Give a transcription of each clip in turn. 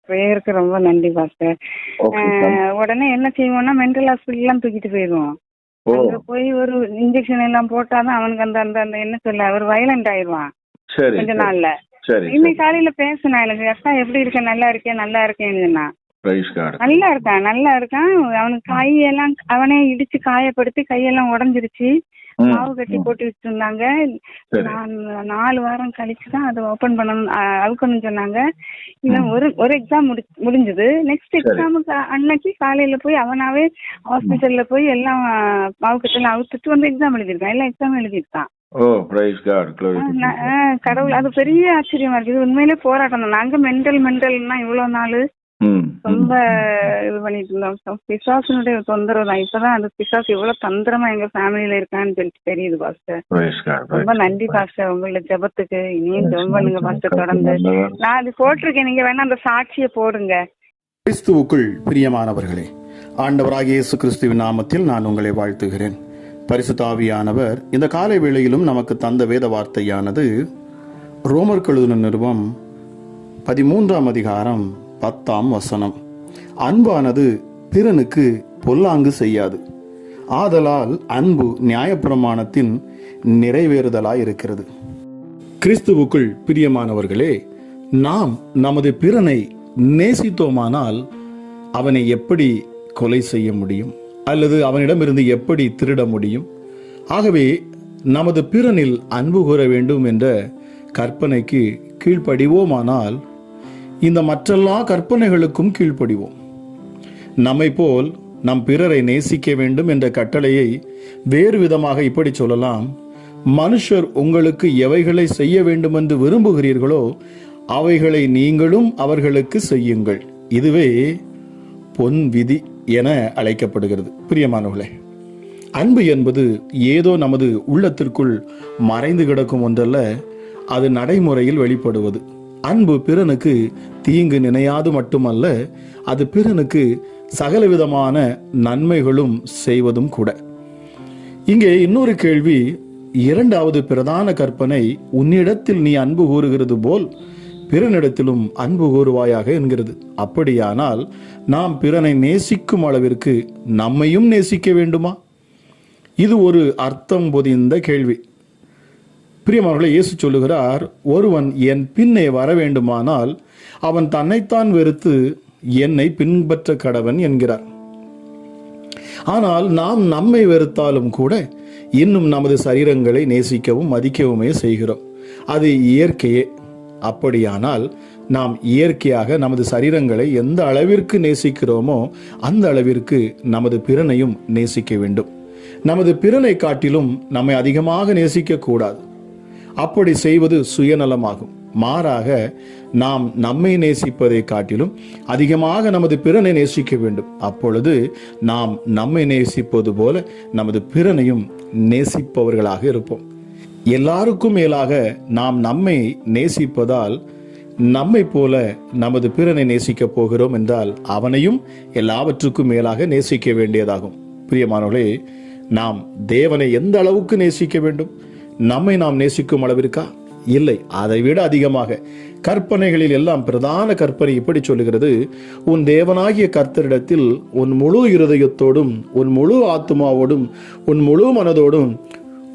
ப்ரேயருக்கு ரொம்ப நன்றி pastor. Okay sir. உடனே என்ன செய்வோம்னா மென்டல் ஹாஸ்பிட்டல்லாம் தூக்கிட்டு போயிடுவோம். ஓ அங்க போய் ஒரு இன்ஜெக்ஷன் எல்லாம் போட்டாதான் அவனுக்கு அந்த அந்த அந்த என்ன சொல்ல ஒரு வயலண்ட் ஆயிடுவான் சரி கொஞ்ச சரி நாள்ல. சரி இன்னைக்கு காலையில பேசினா எனக்கு அக்கா எப்படி இருக்க, நல்லா இருக்கேன் நல்லா இருக்கேன்னு. Praise God. நல்லா இருக்கான் நல்லா இருக்கான். அவனுக்கு கையெல்லாம் அவனே இடிச்சு காயப்படுத்தி கையெல்லாம் உடஞ்சிருச்சு. மாவு கட்டி போட்டு வச்சிருந்தாங்க. நான் 4 வாரம் கழிச்சுதான் அதை ஓபன் பண்ணணும் அவுக்கணும்னு சொன்னாங்க. இன்னும் ஒரு எக்ஸாம் முடிஞ்சது. நெக்ஸ்ட் எக்ஸாமுக்கு அன்னைக்கு காலையில போய் அவனாவே ஹாஸ்பிட்டல்ல போய் எல்லாம் மாவு கட்டெல்லாம் அவுத்துட்டு வந்து எக்ஸாம் எழுதியிருக்கான். எல்லாம் எக்ஸாம் எழுதியிருக்கான். ஓ பிரைஸ் காட். கடவுள், அது பெரிய ஆச்சரியமா இருக்குது. உண்மையிலே போராட்டம் தான். நாங்க மென்டல்னா இவ்வளவு நாள் ரொம்ப இது பண்ணிட்டு இருந்தோம். பிசாசனுடைய தொந்தரவு தான். இப்பதான் அந்த பிசாசு எவ்வளவு தந்திரமா எங்க ஃபேமிலியில இருக்கான்னு சொல்லிட்டு தெரியுது பாஸ்டர். ரொம்ப நன்றி பாஸ்டர் உங்களோட ஜெபத்துக்கு. இனியும் ஜெபம் பண்ணுங்க பாஸ்டர் தொடர்ந்து. நான் அது போட்டிருக்கேன், நீங்க வேணா அந்த சாட்சியை போடுங்க. கிறிஸ்துவுக்குள் பிரியமானவர்களே, ஆண்டவராகிய இயேசு கிறிஸ்துவின் நாமத்தில் நான் உங்களை வாழ்த்துகிறேன். பரிசுத்த ஆவியானவர் இந்த காலை வேளையிலும் நமக்கு தந்த வேத வார்த்தையானது ரோமர் எழுதின நிருபம் 13ஆம் அதிகாரம் 10ஆம் வசனம். அன்பானது பிறனுக்கு பொல்லாங்கு செய்யாது, ஆதலால் அன்பு நியாயப்பிரமாணத்தின் நிறைவேறுதலாயிருக்கிறது. கிறிஸ்துவுக்குள் பிரியமானவர்களே, நாம் நமது பிறனை நேசித்தோமானால் அவனை எப்படி கொலை செய்ய முடியும் அல்லது அவனிடமிருந்து எப்படி திருட முடியும்? ஆகவே நமது பிறனில் அன்பு கூற வேண்டும் என்ற கற்பனைக்கு கீழ்ப்படிவோமானால் இந்த மற்றெல்லா கற்பனைகளுக்கும் கீழ்ப்படிவோம். நம்மை போல் நம் பிறரை நேசிக்க வேண்டும் என்ற கட்டளையை வேறு விதமாக இப்படி சொல்லலாம்: மனுஷர் உங்களுக்கு எவைகளை செய்ய வேண்டும் என்று விரும்புகிறீர்களோ அவைகளை நீங்களும் அவர்களுக்கு செய்யுங்கள். இதுவே பொன் விதி என அழைக்கப்படுகிறது. பிரியமானவர்களே, அன்பு என்பது ஏதோ நமது உள்ளத்திற்குள் மறைந்து கிடக்கும் ஒன்றல்ல, அது நடைமுறையில் வெளிப்படுவது. அன்பு பிறனுக்கு தீங்கு நினையாது மட்டுமல்ல, அது பிறனுக்கு சகலவிதமான நன்மைகளும் செய்வதும் கூட. இங்கே இன்னொரு கேள்வி, இரண்டாவது பிரதான கற்பனை உன்னிடத்தில் நீ அன்பு கூறுகிறது போல் பிறனிடத்திலும் அன்பு கூறுவாயாக என்கிறது. அப்படியானால் நாம் பிறனை நேசிக்கும் அளவிற்கு நம்மையும் நேசிக்க வேண்டுமா? இது ஒரு அர்த்தம் பொதிந்த கேள்வி. பிரியமானவர்களே, இயேசு சொல்லுகிறார், ஒருவன் என் பின்னே வர வேண்டுமானால் அவன் தன்னைத்தான் வெறுத்து என்னை பின்பற்ற கடவன் என்கிறார். ஆனால் நாம் நம்மை வெறுத்தாலும் கூட இன்னும் நமது சரீரங்களை நேசிக்கவும் மதிக்கவுமே செய்கிறோம். அது இயற்கையே. அப்படியானால் நாம் இயற்கையாக நமது சரீரங்களை எந்த அளவிற்கு நேசிக்கிறோமோ அந்த அளவிற்கு நமது பிறனையும் நேசிக்க வேண்டும். நமது பிறனை காட்டிலும் நம்மை அதிகமாக நேசிக்க கூடாது. அப்படி செய்வது சுயநலமாகும். மாறாக நாம் நம்மை நேசிப்பதை காட்டிலும் அதிகமாக நமது பிறனை நேசிக்க வேண்டும். அப்பொழுது நாம் நம்மை நேசிப்பது போல நமது பிறனையும் நேசிப்பவர்களாக இருப்போம். எல்லாருக்கும் மேலாக நாம் நம்மை நேசிப்பதால் நம்மை போல நமது பிறனை நேசிக்க போகிறோம் என்றால் அவனையும் எல்லாவற்றுக்கும் மேலாக நேசிக்க வேண்டியதாகும். பிரியமானவர்களே, நாம் தேவனை எந்த அளவுக்கு நேசிக்க வேண்டும்? நம்மை நாம் நேசிக்கும் அளவிற்கா? இல்லை, அதைவிட அதிகமாக. கற்பனைகளில் எல்லாம் பிரதான கற்பனை இப்படி சொல்லுகிறது: உன் தேவனாகிய கர்த்தரிடத்தில் உன் முழு இருதயத்தோடும் உன் முழு ஆத்துமாவோடும் உன் முழு மனதோடும்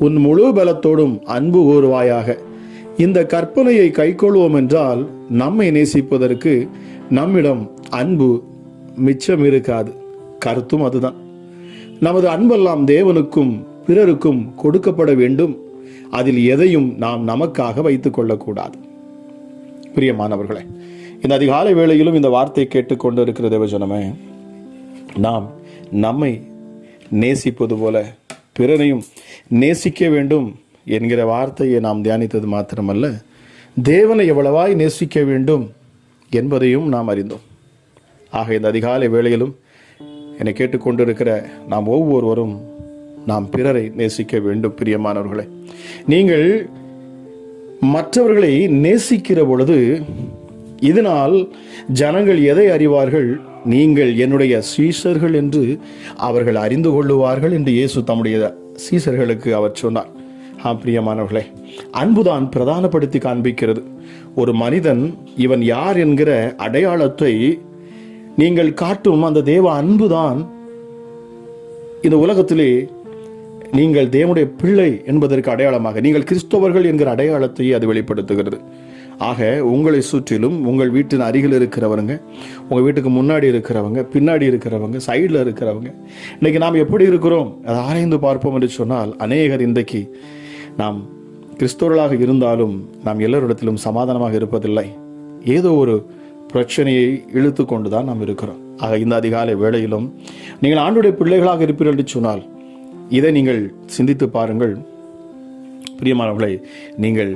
உன் முழு பலத்தோடும் அன்பு கூறுவாயாக. இந்த கற்பனையை கைக்கொள்வோம் என்றால் நம்மை நேசிப்பதற்கு நம்மிடம் அன்பு மிச்சம் இருக்காது. கருத்தும் அதுதான். நமது அன்பெல்லாம் தேவனுக்கும் பிறருக்கும் கொடுக்கப்பட வேண்டும். அதில் எதையும் நாம் நமக்காக வைத்துக் கொள்ளக்கூடாது. பிரியமானவர்களே, இந்த அதிகாலை வேளையிலும் இந்த வார்த்தை கேட்டுக்கொண்டு இருக்கிற தேவஜனமே, நாம் நம்மை நேசிப்பது போல பிறனையும் நேசிக்க வேண்டும் என்கிற வார்த்தையை நாம் தியானித்தது மாத்திரமல்ல, தேவனை எவ்வளவாய் நேசிக்க வேண்டும் என்பதையும் நாம் அறிந்தோம். ஆக இந்த அதிகாலை வேளையிலும் என்னை கேட்டுக்கொண்டிருக்கிற நாம் ஒவ்வொருவரும் நாம் பிறரை நேசிக்க வேண்டும். பிரியமானவர்களே, நீங்கள் மற்றவர்களை நேசிக்கிற பொழுது இதனால் ஜனங்கள் எதை அறிவார்கள்? நீங்கள் என்னுடைய சீஷர்கள் என்று அவர்கள் அறிந்து கொள்ளுவார்கள் என்று இயேசு தம்முடைய சீஷர்களுக்கு அவர் சொன்னார். பிரியமானவர்களே, அன்புதான் பிரதானப்படுத்தி காண்பிக்கிறது. ஒரு மனிதன் இவன் யார் என்கிற அடையாளத்தை நீங்கள் காட்டும் அந்த தேவ அன்புதான் இந்த உலகத்திலே நீங்கள் தேவனுடைய பிள்ளை என்பதற்கு அடையாளமாக, நீங்கள் கிறிஸ்தவர்கள் என்கிற அடையாளத்தை அது வெளிப்படுத்துகிறது. ஆக உங்களை சுற்றிலும் உங்கள் வீட்டின் அருகில் இருக்கிறவங்க, உங்கள் வீட்டுக்கு முன்னாடி இருக்கிறவங்க, பின்னாடி இருக்கிறவங்க, சைடில் இருக்கிறவங்க, இன்றைக்கி நாம் எப்படி இருக்கிறோம் அதை ஆராய்ந்து பார்ப்போம் என்று சொன்னால், அநேகர் இன்றைக்கு நாம் கிறிஸ்தவர்களாக இருந்தாலும் நாம் எல்லோரிடத்திலும் சமாதானமாக இருப்பதில்லை. ஏதோ ஒரு பிரச்சனையை இழுத்து கொண்டு தான் நாம் இருக்கிறோம். ஆக இந்த அதிகாலை வேளையிலும் நீங்கள் ஆண்டவருடைய பிள்ளைகளாக இருப்பீர்கள் என்று சொன்னால் இதை நீங்கள் சிந்தித்து பாருங்கள். பிரியமானவர்களே, நீங்கள்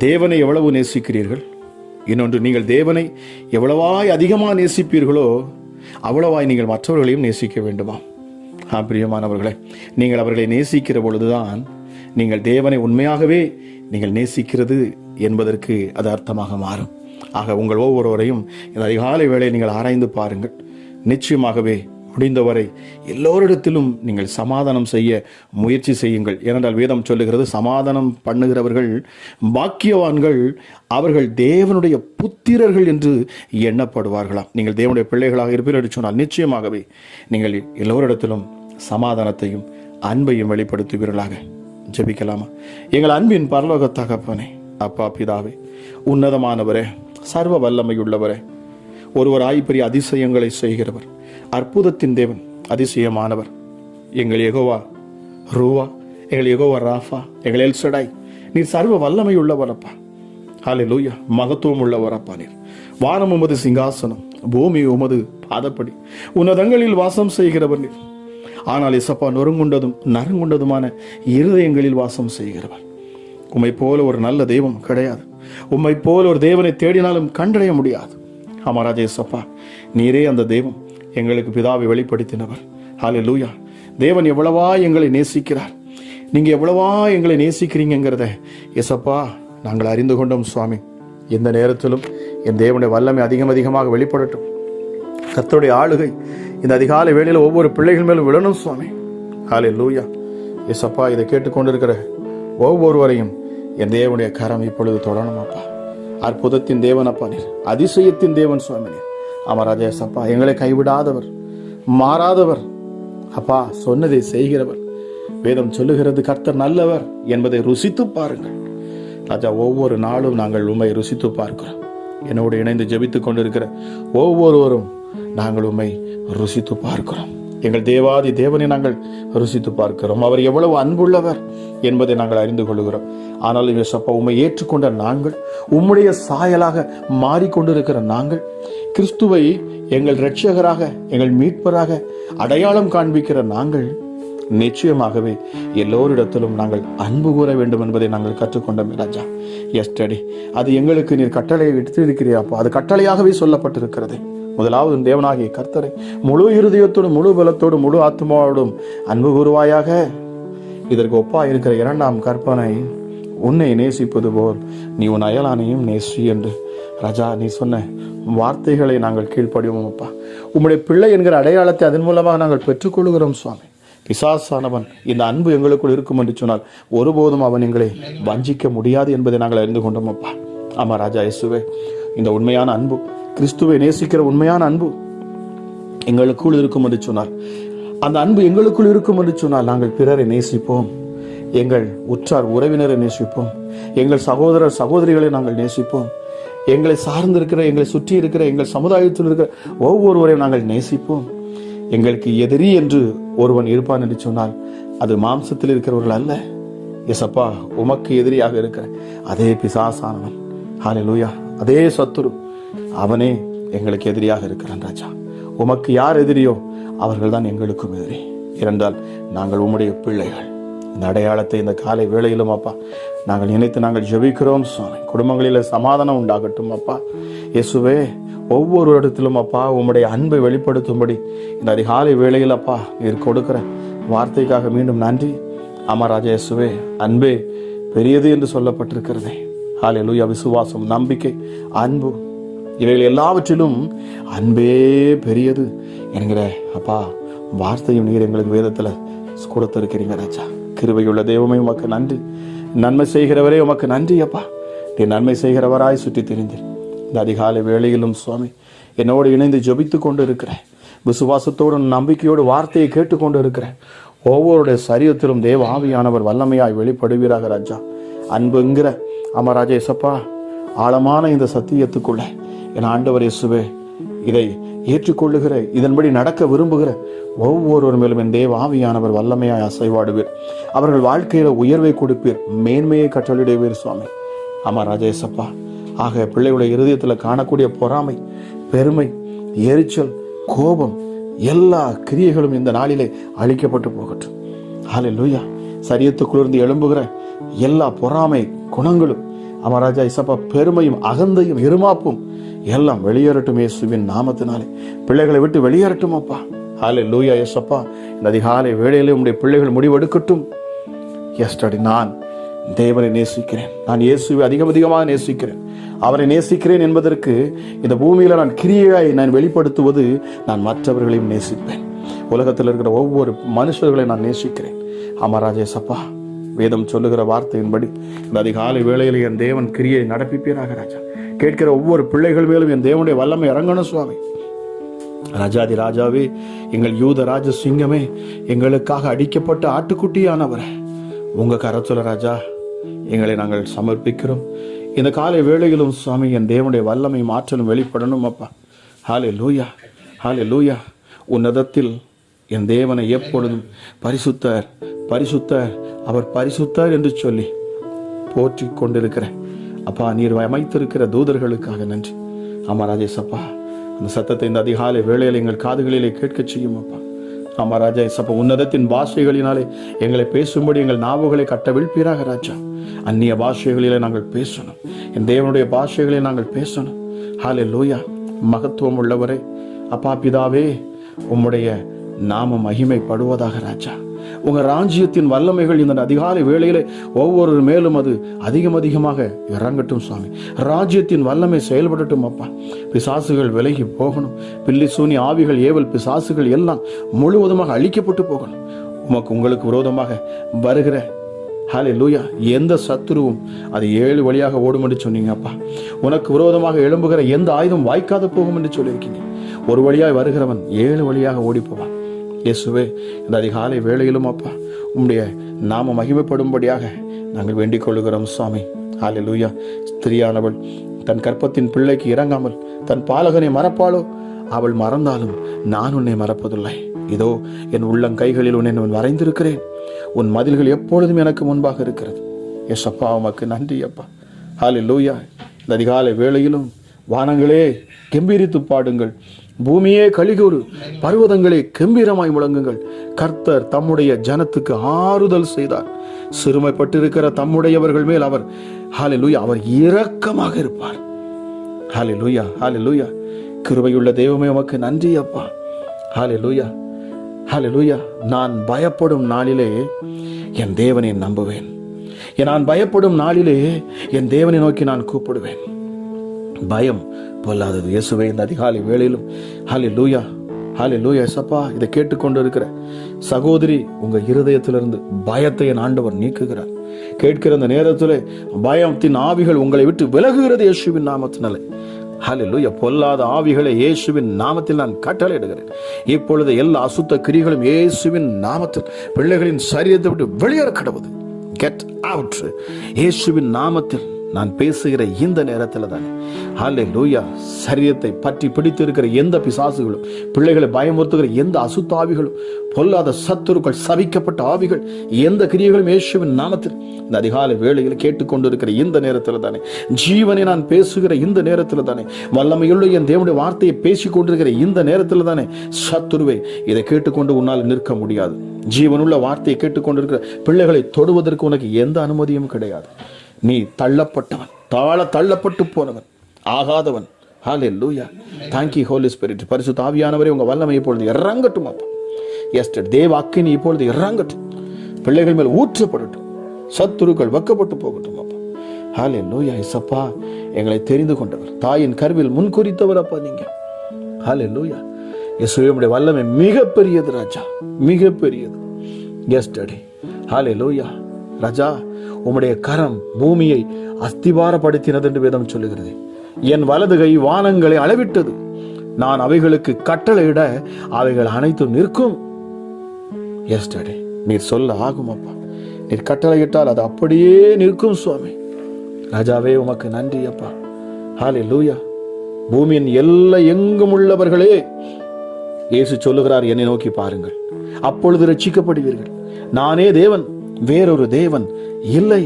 தேவனை எவ்வளவு நேசிக்கிறீர்கள், இன்னொன்று நீங்கள் தேவனை எவ்வளவாய் அதிகமாக நேசிப்பீர்களோ அவ்வளவாய் நீங்கள் மற்றவர்களையும் நேசிக்க வேண்டுமா? பிரியமானவர்களே, நீங்கள் அவர்களை நேசிக்கிற பொழுதுதான் நீங்கள் தேவனை உண்மையாகவே நீங்கள் நேசிக்கிறது என்பதற்கு அது அர்த்தமாக மாறும். ஆக உங்கள் ஒவ்வொருவரையும் இந்த அதிகாலை வேளையை நீங்கள் ஆராய்ந்து பாருங்கள். நிச்சயமாகவே முடிந்தவரை எல்லோரிடத்திலும் நீங்கள் சமாதானம் செய்ய முயற்சி செய்யுங்கள். ஏனென்றால் வேதம் சொல்லுகிறது, சமாதானம் பண்ணுகிறவர்கள் பாக்கியவான்கள், அவர்கள் தேவனுடைய புத்திரர்கள் என்று எண்ணப்படுவார்களாம். நீங்கள் தேவனுடைய பிள்ளைகளாக இருப்பீர்கள் என்று சொன்னால் நிச்சயமாகவே நீங்கள் எல்லோரிடத்திலும் சமாதானத்தையும் அன்பையும் வெளிப்படுத்துவீர்களாக. ஜெபிக்கலாமா? எங்கள் அன்பின் பரலோக தகப்பனே, அப்பா பிதாவே, உன்னதமானவரே, சர்வ வல்லமையுள்ளவரே, ஒருவராய் பெரிய அதிசயங்களை செய்கிறவர், அற்புதத்தின் தேவன், அதிசயமானவர், எங்கள் யெகோவா ரூவா, எங்கள் யெகோவா ராஃபா, எங்கள் எல்சடாய், நீர் சர்வ வல்லமை உள்ளவரப்பா. ஹல்லேலூயா. மகத்துவம் உள்ளவரப்பா. நீர் வானம் உமது சிங்காசனம், பூமி உமது பாதப்படி, உன்னதங்களில் வாசம் செய்கிறவர் நீர். ஆனால் இசப்பா, நொறுங்குண்டதும் நறுங்குண்டதுமான இருதயங்களில் வாசம் செய்கிறவர். உம்மை போல ஒரு நல்ல தெய்வம் கிடையாது. உம்மை போல ஒரு தேவனை தேடினாலும் கண்டடைய முடியாது. ஆமாராஜே சப்பா, நீரே அந்த தெய்வம், எங்களுக்கு பிதாவை வெளிப்படுத்தினவர். ஹல்லேலூயா. தேவன் எவ்வளவா எங்களை நேசிக்கிறார், நீங்கள் எவ்வளவா எங்களை நேசிக்கிறீங்கிறத எசப்பா நாங்கள் அறிந்து கொண்டோம் சுவாமி. எந்த நேரத்திலும் என் தேவனுடைய வல்லமை அதிகமாக வெளிப்படட்டும். கர்த்தருடைய ஆளுகை இந்த அதிகாலை வேளையில் ஒவ்வொரு பிள்ளைகள் மேலும் விழணும் சுவாமி. ஹல்லேலூயா. எசப்பா, இதை கேட்டுக்கொண்டிருக்கிற ஒவ்வொருவரையும் என் தேவனுடைய கரம் இப்பொழுது தொடரணும் அப்பா. அற்புதத்தின் தேவன் அப்பா நீர், அதிசயத்தின் தேவன் சுவாமி நீர். அமராஜா சப்பா, எங்களை கைவிடாதவர், மாறாதவர் அப்பா, சொன்னதை செய்கிறவர். வேதம் சொல்லுகிறது கர்த்தர் நல்லவர் என்பதை ருசித்து பாருங்கள் ராஜா. ஒவ்வொரு நாளும் நாங்கள் உம்மை ருசித்து பார்க்கிறோம். என்னோடு இணைந்து ஜெபித்துக் கொண்டிருக்கிற ஒவ்வொருவரும் நாங்கள் உம்மை ருசித்து பார்க்கிறோம். எங்கள் தேவாதி தேவனை நாங்கள் ருசித்து பார்க்கிறோம். அவர் எவ்வளவு அன்புள்ளவர் என்பதை நாங்கள் அறிந்து கொள்கிறோம். ஆனாலும் இயேசப்பா, உம்மை ஏற்றுக்கொண்ட நாங்கள், உம்முடைய சாயலாக மாறிக்கொண்டிருக்கிற நாங்கள், கிறிஸ்துவை எங்கள் இரட்சகராக, எங்கள் மீட்பராக அடையாளம் காண்பிக்கிற நாங்கள், நிச்சயமாகவே எல்லோரிடத்திலும் நாங்கள் அன்பு கூற வேண்டும் என்பதை நாங்கள் கற்றுக்கொண்டோம் ராஜா. எஸ்டடி அது எங்களுக்கு நீர் கட்டளையை எடுத்திருக்கிறீரப்பா. அது கட்டளையாகவே சொல்லப்பட்டிருக்கிறது. முதலாவது தேவனாகிய கர்த்தரை முழு இருதயத்தோடும், முழு பலத்தோடும், முழு ஆத்மாவோடும் அன்பு கூறுவாயாக. இதற்கு ஒப்பா இருக்கிற இரண்டாம் கற்பனை, உன்னை நேசிப்பது போல் நீ உன் அயலானையும் நேசி என்று ராஜா நீ சொன்ன வார்த்தைகளை நாங்கள் கீழ்ப்படிவோம் அப்பா. உம்முடைய பிள்ளை என்கிற அடையாளத்தை அதன் மூலமாக நாங்கள் பெற்றுக்கொள்கிறோம் சுவாமி. பிசாசானவன் இந்த அன்பு எங்களுக்குள் இருக்கும் என்று சொன்னால் ஒருபோதும் அவன் எங்களை வஞ்சிக்க முடியாது என்பதை நாங்கள் அறிந்து கொண்டோம் அப்பா. ஆமா ராஜா இயேசுவே, இந்த உண்மையான அன்பு, கிறிஸ்துவை நேசிக்கிற உண்மையான அன்பு எங்களுக்குள் இருக்கும் என்று சொன்னார். அந்த அன்பு எங்களுக்குள் இருக்கும் என்று சொன்னால் நாங்கள் பிறரை நேசிப்போம், எங்கள் உற்றார் உறவினரை நேசிப்போம், எங்கள் சகோதரர் சகோதரிகளை நாங்கள் நேசிப்போம், எங்களை சார்ந்திருக்கிற, எங்களை சுற்றி இருக்கிற, எங்கள் சமுதாயத்தில் இருக்கிற ஒவ்வொருவரையும் நாங்கள் நேசிப்போம். எங்களுக்கு எதிரி என்று ஒருவன் இருப்பான் என்று சொன்னால் அது மாம்சத்தில் இருக்கிறவர்கள் அல்ல எசப்பா, உமக்கு எதிரியாக இருக்கிற அதே பிசாசானவன், ஹல்லேலூயா, அதே சத்துரு, அவனே எங்களுக்கு எதிரியாக இருக்கிறான் ராஜா. உமக்கு யார் எதிரியோ அவர்கள் தான் எங்களுக்கும் எதிரி. இரண்டால் நாங்கள் உம்முடைய பிள்ளைகள். இந்த அடையாளத்தை இந்த காலை வேளையிலும் அப்பா நாங்கள் நினைத்து நாங்கள் ஜெபிக்கிறோம் சுவாமி. குடும்பங்களில் சமாதானம் உண்டாகட்டும் அப்பா. இயேசுவே, ஒவ்வொரு இடத்திலும் அப்பா உம்முடைய அன்பை வெளிப்படுத்தும்படி இந்த அதிகாலை வேளையில் அப்பா நீர் கொடுக்கிற வார்த்தைக்காக மீண்டும் நன்றி. அமராஜா இயேசுவே, அன்பே பெரியது என்று சொல்லப்பட்டிருக்கிறதே. ஹல்லேலூயா. விசுவாசம், நம்பிக்கை, அன்பு, இவைகள் எல்லாவற்றிலும் அன்பே பெரியது என்கிற அப்பா வார்த்தையும் நீர் எங்களுக்கு வேதத்தில் கொடுத்திருக்கிறீங்க ராஜா. கிருபையுள்ள தெய்வமே, உமக்கு நன்றி. நன்மை செய்கிறவரே உமக்கு நன்றி அப்பா. நீ நன்மை செய்கிறவராய் சுற்றி திரிந்தீர். இந்த அதிகாலை வேளையிலும் சுவாமி என்னோடு இணைந்து ஜெபித்து கொண்டு இருக்கிறேன். விசுவாசத்தோடு நம்பிக்கையோடு வார்த்தையை கேட்டுக்கொண்டு இருக்கிறேன். ஒவ்வொருடைய சரீரத்திலும் தேவ ஆவியானவர் வல்லமையாய் வெளிப்படுவீராக ராஜா. அன்புங்கிற ராஜா இயேசப்பா, ஆழமான இந்த சத்தியத்துக்குள்ள என் ஆண்டவர் இயேசுவே இதை ஏற்றுக்கொள்ளுகிற, இதன்படி நடக்க விரும்புகிற ஒவ்வொருவர் மேலும் என் தேவ ஆவியானவர் வல்லமையாய் அசைவாடுவீர். அவர்கள் வாழ்க்கையில உயர்வை கொடுப்பீர், மேன்மையை கட்டளிடுவீர் சுவாமி. ராஜா இயேசப்பா, ஆக பிள்ளைகளுடைய இருதயத்தில் காணக்கூடிய பொறாமை, பெருமை, எரிச்சல், கோபம் எல்லா கிரியைகளும் இந்த நாளிலே அழிக்கப்பட்டு போகட்டும். ஹல்லேலூயா. சரீரத்துக்குள்ளிருந்து எழும்புகிற எல்லா பொறாமை குணங்களும் ராஜா இயேசப்பா, பெருமையும் அகந்தையும் இருமாப்பும் எல்லாம் வெளியேறட்டும் இயேசுவின் நாமத்தினாலே. பிள்ளைகளை விட்டு வெளியேறட்டும் அப்பா. ஹல்லேலூயா இயேசப்பா. இந்த அதிகாலை வேளையிலே உம்முடைய பிள்ளைகள் முடிவெடுக்கட்டும். எஸ்டடி நான் தேவனை நேசிக்கிறேன், நான் இயேசுவை அதிகமாக நேசிக்கிறேன், அவரை நேசிக்கிறேன் என்பதற்கு இந்த பூமியில நான் கிரியையாய் நான் வெளிப்படுத்துவது, நான் மற்றவர்களையும் நேசிப்பேன். உலகத்தில் இருக்கிற ஒவ்வொரு மனுஷர்களை நான் நேசிக்கிறேன். ராஜா இயேசப்பா, வேதம் சொல்லுகிற வார்த்தையின்படி இந்த அதிகாலை வேளையில் என் தேவன் கிரியை நடப்பிப்பீராக ராஜா. கேட்கிற ஒவ்வொரு பிள்ளைகள் மேலும் என் தேவனுடைய வல்லமை இறங்கணும் சுவாமி. ராஜாதி ராஜாவே, எங்கள் யூத ராஜ சிங்கமே, எங்களுக்காக அடிக்கப்பட்ட ஆட்டுக்குட்டியானவரே, உங்க கரத்துல ராஜா எங்களை நாங்கள் சமர்ப்பிக்கிறோம். இந்த காலை வேளையிலும் சுவாமி என் தேவனுடைய வல்லமை மாற்றலும் வெளிப்படணும் அப்பா. ஹல்லேலூயா, ஹல்லேலூயா. உன்னதத்தில் என் தேவனை எப்பொழுதும் பரிசுத்தர் பரிசுத்தர், அவர் பரிசுத்தர் என்று சொல்லி போற்றி கொண்டிருக்கிறேன் அப்பா. நீர் அமைத்திருக்கிற தூதர்களுக்காக நன்றி. ராஜா இயேசப்பா, அந்த சத்தத்தை இந்த அதிகாலை வேளையில் எங்கள் காதுகளிலே கேட்க செய்யும் அப்பா. ராஜா இயேசப்பா, உன்னதத்தின் பாஷைகளினாலே எங்களை பேசும்படி எங்கள் நாவுகளை கட்டவிழ்ப்பீராக ராஜா. அந்நிய பாஷைகளிலே நாங்கள் பேசணும், என் தேவனுடைய பாஷைகளில் நாங்கள் பேசணும். ஹல்லேலூயா. மகத்துவம் உள்ளவரே அப்பா பிதாவே, உம்முடைய நாமம் மகிமைப்படுவதாக ராஜா. உங்க ராஜ்யத்தின் வல்லமைகள் இந்த அதிகாலை வேளையிலே ஒவ்வொரு மேலும் அது அதிகமாக இறங்கட்டும் சுவாமி. ராஜ்யத்தின் வல்லமை செயல்படட்டும் அப்பா. பிசாசுகள் விலகி போகணும், பில்லி சூனி ஆவிகள் ஏவல் பிசாசுகள் எல்லாம் முழுவதுமாக அழிக்கப்பட்டு போகணும். உங்களுக்கு விரோதமாக வருகிற ஹல்லேலூயா எந்த சத்துருவும் அது 7 வழியாக ஓடும் என்று சொன்னீங்க அப்பா. உனக்கு விரோதமாக எழும்புகிற எந்த ஆயுதம் வாய்க்காத போகும் என்று சொல்லியிருக்கீங்க. ஒரு வழியாய் வருகிறவன் 7 வழியாக ஓடி போவான். இயேசுவே, இந்த அதிகாலை வேளையிலும் அப்பா உம்முடைய நாம மகிமைப்படும்படியாக நாங்கள் வேண்டிக் கொள்ளுகிறோம் சுவாமி. ஹல்லேலூயா. ஸ்திரியானவள் தன் கற்பத்தின் பிள்ளைக்கு இறங்காமல் தன் பாலகனை மறப்பாளோ? அவள் மறந்தாலும் நான் உன்னை மறப்பதில்லை. இதோ என் உள்ளங்கைகளில் உன்னை நான் வரைந்திருக்கிறேன். உன் மதில்கள் எப்பொழுதும் எனக்கு முன்பாக இருக்கிறது. எஸ் அப்பா, உமக்கு நன்றி அப்பா. ஹல்லேலூயா. இந்த அதிகாலை வேளையிலும் வானங்களே கெம்பீரித்து பாடுங்கள், பூமியே கலிகூறு, பர்வதங்களே கம்பீரமாய் முழங்குங்கள். கர்த்தர் தம்முடைய ஜனத்துக்கு ஆறுதல் செய்தார். சிறுமைப்பட்டிருக்கிற தம்முடையவர்கள் மேல் அவர் ஹல்லேலூயா அவர் இரக்கமாக இருப்பார். ஹல்லேலூயா, ஹல்லேலூயா. கிருபையுள்ள தெய்வமே உமக்கு நன்றி அப்பா. ஹல்லேலூயா, ஹல்லேலூயா. நான் பயப்படும் நாளிலே என் தேவனை நம்புவேன். நான் பயப்படும் நாளிலே என் தேவனை நோக்கி நான் கூப்பிடுவேன். பயம் பொல்லாதது. இயேசுவே, இந்த அதிகாலை வேளையிலும் ஹல்லேலூயா, ஹல்லேலூயா. சப்பா, இதை கேட்டுக்கொண்டு இருக்கிற சகோதரி, உங்க இருதயத்திலிருந்து பயத்தை என் ஆண்டவர் நீக்குகிறார். கேட்கிற அந்த நேரத்திலே பயத்தின் ஆவிகள் உங்களை விட்டு விலகுகிறது இயேசுவின் நாமத்தினாலே. ஹல்லேலூயா. பொல்லாத ஆவிகளை இயேசுவின் நாமத்தில் நான் கட்டளையிடுகிறேன். இப்பொழுது எல்லா அசுத்த கிரிகளும் இயேசுவின் நாமத்தில் பிள்ளைகளின் சரீரத்தை விட்டு வெளியேற கடவுது. Get out. இயேசுவின் நாமத்தில் நான் பேசுகிற இந்த நேரத்தில் தானே ஹல்லேலூயா சரீரத்தை பற்றி பிடித்திருக்கிற எந்த பிசாசுகளும், பிள்ளைகளை பயமுறுத்துகிற எந்த அசுத்த ஆவிகளும், பொல்லாத சத்துருக்கள், சபிக்கப்பட்ட ஆவிகள், எந்த கிரியைகளும் இயேசுவின் நாமத்தில் இந்த அதிகாலை வேளையில் கேட்டுக்கொண்டிருக்கிற இந்த நேரத்தில் தானே, ஜீவனை நான் பேசுகிற இந்த நேரத்தில் தானே, வல்லமையுள்ள என் தேவனுடைய வார்த்தையை பேசிக் கொண்டிருக்கிற இந்த நேரத்தில் தானே, சத்துருவை இதை கேட்டுக்கொண்டு உன்னால் நிற்க முடியாது. ஜீவனுள்ள வார்த்தையை கேட்டுக்கொண்டிருக்கிற பிள்ளைகளை தொடுவதற்கு உனக்கு எந்த அனுமதியும் கிடையாது. நீ தள்ளப்பட்டவன், தள்ளப்பட்டு போனவன், ஆகாதவன். ஹல்லேலூயா. Thank you Holy Spirit. பரிசுத்த ஆவியானவரே, உங்க வல்லமை இப்பொழுது இறங்கட்டும் அப்பா. எஸ்டர் தேவ அக்கினி இப்பொழுது இறங்கட்டும், பிள்ளைகள் மேல் ஊற்றப்படட்டும், சத்துருக்கள் வெக்கப்பட்டு போகட்டும் அப்பா. ஹல்லேலூயா. இயேசப்பா, எங்களை தெரிந்து கொண்டவர், தாயின் கருவில் முன்குறித்தவர் அப்பா நீங்க. ஹல்லேலூயா. இயேசுவே, உம்முடைய வல்லமை மிகப்பெரியது ராஜா, மிகப்பெரியது. எஸ்டடி ஹல்லேலூயா. ராஜா, உம்முடைய கரம் பூமியை அஸ்திபாரப்படுத்தினது என்று வேதம் சொல்லுகிறது. என் வலது கை வானங்களை அளவிட்டது. நான் அவைகளுக்கு கட்டளையிட அவைகள் அனைத்தும் நிற்கும். எஸ்டர்டே நீர் சொல்ல ஆகும் அப்பா. நீர் கட்டளையிட்டால் அது அப்படியே நிற்கும் சுவாமி. ராஜாவே உமக்கு நன்றி அப்பா. ஹல்லேலூயா. பூமியின் எல்லை எங்கும் உள்ளவர்களே, இயேசு சொல்லுகிறார், என்னை நோக்கி பாருங்கள், அப்பொழுது ரட்சிக்கப்படுவீர்கள். நானே தேவன், வேறொரு தேவன் இல்லை.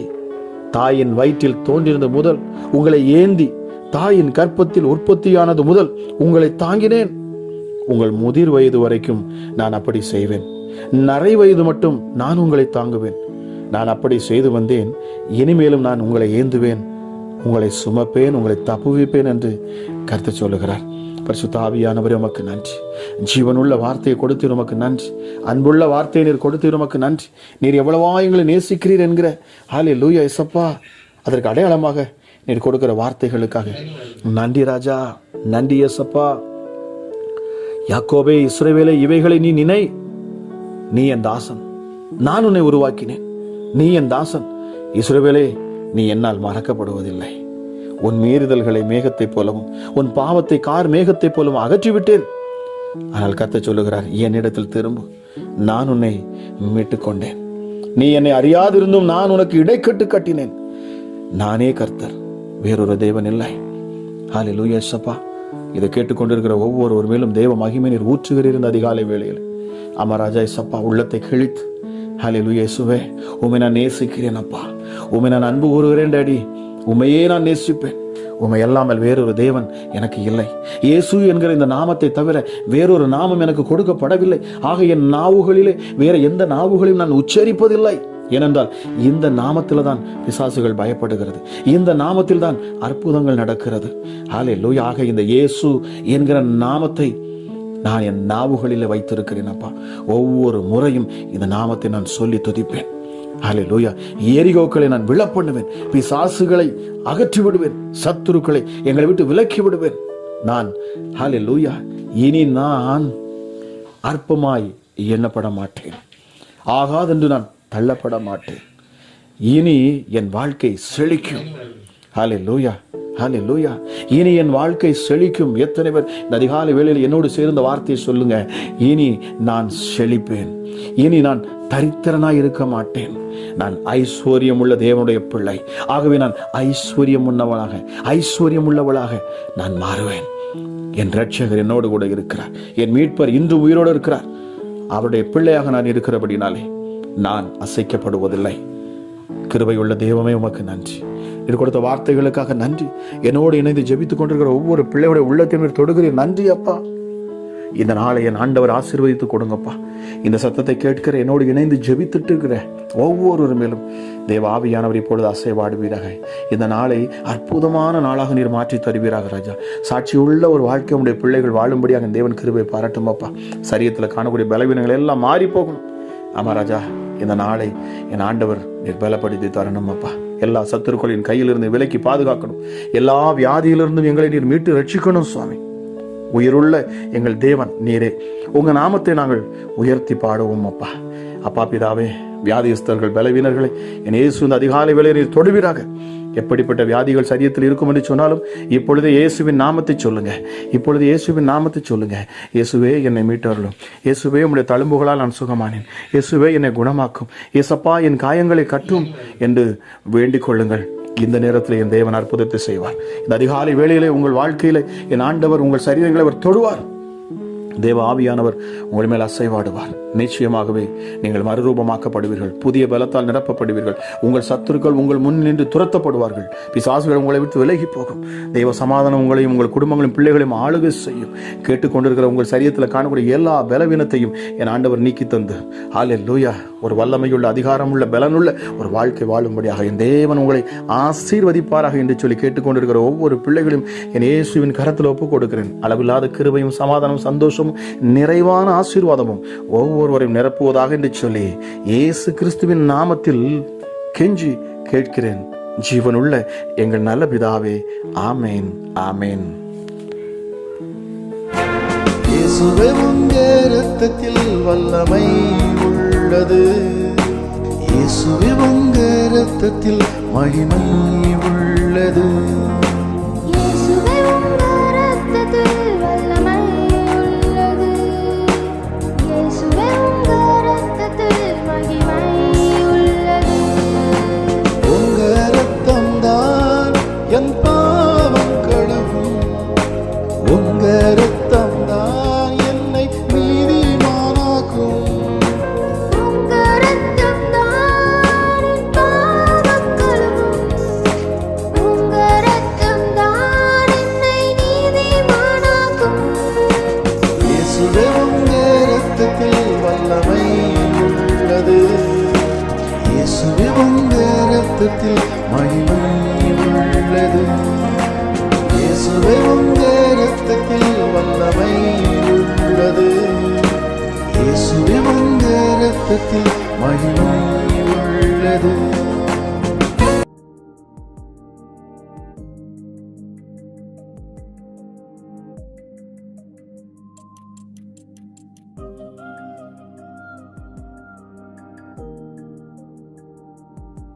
தாயின் வயிற்றில் தோன்றினது முதல் உங்களை ஏந்தி, தாயின் கர்ப்பத்தில் உற்பத்தியானது முதல் உங்களை தாங்கினேன். உங்கள் முதிர் வயது வரைக்கும் நான் அப்படி செய்வேன். நரை வயது மட்டும் நான் உங்களை தாங்குவேன். நான் அப்படி செய்து வந்தேன். இனிமேலும் நான் உங்களை ஏந்துவேன், உங்களை சுமப்பேன், உங்களை தப்புவிப்பேன் என்று கர்த்தர் சொல்லுகிறார். பரிசுத்த ஆவியானவரே உமக்கு நன்றி. ஜீவனுள்ள வார்த்தையை கொடுத்து உமக்கு நன்றி. அன்புள்ள வார்த்தையை நீர் கொடுத்து உமக்கு நன்றி. நீர் எவ்வளவா எங்களை நேசிக்கிறீர் என்கிற ஹல்லேலூயா இயேசப்பா, அதற்கு அடையாளமாக நீர் கொடுக்கிற வார்த்தைகளுக்காக நன்றி ராஜா, நன்றி இயேசப்பா. யாக்கோபே, இஸ்ரவேலே, இவைகளை நீ நினை. நீ என் தாசன், நான் உன்னை உருவாக்கினேன். நீ என் தாசன். இஸ்ரவேலே, நீ என்னால் மறக்கப்படுவதில்லை. உன் மீறுதல்களை மேகத்தை போலவும் உன் பாவத்தை கார் மேகத்தை போலவும் அகற்றிவிட்டேன். ஆனால் கர்த்தர் சொல்லுகிறார், என்னிடத்தில் திரும்பு, நான் உன்னை மீட்டுக் கொண்டேன். நீ என்னை அறியாதிருந்தும் நான் உனக்கு இடைக்கட்டு கட்டினேன். நானே கர்த்தர், வேறொரு தேவன் இல்லை. ஹல்லேலூயா இயேசப்பா. இதை கேட்டுக்கொண்டிருக்கிற ஒவ்வொருவர் மேலும் தேவ மகிமை நீர் ஊற்றுகிறீர் இந்த அதிகாலை வேளையில். அமராஜா இயேசப்பா, உள்ளத்தை கிழித்து ஹல்லேலூயா இயேசுவே, உம்மை நான் நேசிக்கிறேன் அப்பா, உம்மை நான் அன்பு கூறுகிறேன் டாடி, உம்மையே நான் நேசிப்பேன். உம்மை அல்லாமல் வேறொரு தேவன் எனக்கு இல்லை. இயேசு என்கிற இந்த நாமத்தை தவிர வேறொரு நாமம் எனக்கு கொடுக்கப்படவில்லை. ஆக என் நாவுகளிலே வேற எந்த நாவுகளையும் நான் உச்சரிப்பதில்லை. ஏனென்றால் இந்த நாமத்தில் தான் பிசாசுகள் பயப்படுகிறது, இந்த நாமத்தில் தான் அற்புதங்கள் நடக்கிறது. ஹல்லேலூயா. ஆக இந்த இயேசு என்கிற நாமத்தை நான் என் நாவுகளிலே வைத்திருக்கிறேன் அப்பா. ஒவ்வொரு முறையும் இந்த நாமத்தை நான் சொல்லி துதிப்பேன். ஹல்லேலூயா. எரிகோக்களை நான் விழப்பண்ணுவேன், பிசாசுகளை அகற்றி விடுவேன், சத்துருக்களை எங்களை விட்டு விலக்கி விடுவேன். நான் ஹல்லேலூயா, இனி நான் அற்பமாய் எண்ணப்பட மாட்டேன், ஆகாதென்று நான் தள்ளப்பட மாட்டேன். இனி என் வாழ்க்கை செழிக்கும். ஹல்லேலூயா, ஹல்லேலூயா. இனி என் வாழ்க்கை செழிக்கும். எத்தனை பேர் இந்த அதிகாலை வேளையில் என்னோடு சேர்ந்த வார்த்தையை சொல்லுங்க. இனி நான் செழிப்பேன். இனி நான் தரித்திரனாய் இருக்க மாட்டேன். நான் ஐஸ்வர்யம் உள்ள தேவனுடைய பிள்ளை. ஆகவே நான் ஐஸ்வர்யம் உள்ளவனாக, ஐஸ்வர்யம் உள்ளவளாக நான் மாறுவேன். என் இரட்சகர் என்னோடு கூட இருக்கிறார். என் மீட்பர் இன்று உயிரோடு இருக்கிறார். அவருடைய பிள்ளையாக நான் இருக்கிறபடினாலே நான் அசைக்கப்படுவதில்லை. கிருபையுள்ள தெய்வமே உமக்கு நன்றி. இது கொடுத்த வார்த்தைகளுக்காக நன்றி. என்னோடு இணைந்து ஜெபித்துக் கொண்டிருக்கிற ஒவ்வொரு பிள்ளையுடைய உள்ளத்தின் தொடுகிறீர். நன்றி அப்பா. இந்த நாளை என் ஆண்டவர் ஆசீர்வதித்து கொடுங்கப்பா. இந்த சத்தத்தை கேட்கிற என்னோடு இணைந்து ஜெபித்துட்டு இருக்கிற ஒவ்வொரு மேலும் தேவ ஆவியானவர் இப்பொழுது அசைவாடுவீராக. இந்த நாளை அற்புதமான நாளாக நீர் மாற்றி தருவீராக ராஜா. சாட்சி உள்ள ஒரு வாழ்க்கை உடைய பிள்ளைகள் வாழும்படியாக தேவன் கிருபை பாராட்டும் அப்பா. சரீரத்தில் காணக்கூடிய பலவீனங்கள் எல்லாம் மாறி போகணும். ஆமா ராஜா, இந்த நாளை என் ஆண்டவர் நீர் பலப்படுத்தி தரணும் அப்பா. எல்லா சத்துருக்களின் கையிலிருந்து விலக்கி பாதுகாக்கணும். எல்லா வியாதியிலிருந்தும் எங்களை நீர் மீட்டு ரட்சிக்கணும் சுவாமி. உயிருள்ள எங்கள் தேவன் நீரே. உங்க நாமத்தை நாங்கள் உயர்த்தி பாடுவோம் அப்பா. அப்பா பிதாவே, வியாதிஸ்தர்கள் பலவீனர்களை என் இயேசு இந்த அதிகாலை வேளையை நீர் தொடுவீராக. எப்படிப்பட்ட வியாதிகள் சரீரத்தில் இருக்கும் என்று சொன்னாலும் இப்பொழுது இயேசுவின் நாமத்தை சொல்லுங்க. இப்பொழுது இயேசுவின் நாமத்தை சொல்லுங்க. இயேசுவே என்னை மீட்டருளும். இயேசுவே உம்முடைய தழும்புகளால் நான் சுகமானேன். இயேசுவே என்னை குணமாக்கும். இயேசப்பா என் காயங்களை கட்டும் என்று வேண்டிக் கொள்ளுங்கள். இந்த நேரத்தில் என் தேவன் அற்புதத்தை செய்வார். இந்த அதிகாலை வேளையிலே உங்கள் வாழ்க்கையில என் ஆண்டவர் உங்கள் சரீரங்களை அவர் தொடுவார். தேவ ஆவியானவர் உங்கள் மேல் அசைவாடுவார். நிச்சயமாகவே நீங்கள் மறுரூபமாக்கப்படுவீர்கள். புதிய பலத்தால் நிரப்பப்படுவீர்கள். உங்கள் சத்துருக்கள் உங்கள் முன் நின்று துரத்தப்படுவார்கள். பிசாசுகள் உங்களை விட்டு விலகி போகும். தெய்வ சமாதானம் உங்களையும் உங்கள் குடும்பங்களையும் பிள்ளைகளையும் ஆளுகை செய்யும். கேட்டுக்கொண்டிருக்கிற உங்கள் சரீரத்தில் காணக்கூடிய எல்லா பலவீனத்தையும் என் ஆண்டவர் நீக்கி தந்து ஹல்லேலூயா ஒரு வல்லமையுள்ள அதிகாரமுள்ள பலனுள்ள ஒரு வாழ்க்கை வாழும்படியாக என் தேவன் உங்களை ஆசீர்வதிப்பாராக என்று சொல்லி கேட்டுக்கொண்டிருக்கிற ஒவ்வொரு பிள்ளைகளையும் என் இயேசுவின் கரத்தில் ஒப்புக் கொடுக்கிறேன். அளவில்லாத கிருபையும் சமாதானம் சந்தோஷம் நிறைவான ஆசீர்வாதமும் ஒவ்வொருவரையும் நிரப்புவதாக என்று சொல்லி இயேசு கிறிஸ்துவின் நாமத்தில் கெஞ்சி கேட்கிறேன் ஜீவனுள்ள எங்கள் நல்ல பிதாவே. ஆமேன், ஆமேன். இயேசுவே உம்முடைய இரத்தத்தில் வல்லமை உள்ளது. இயேசுவே உங்க இரத்தத்தில் மகிமை உள்ளது.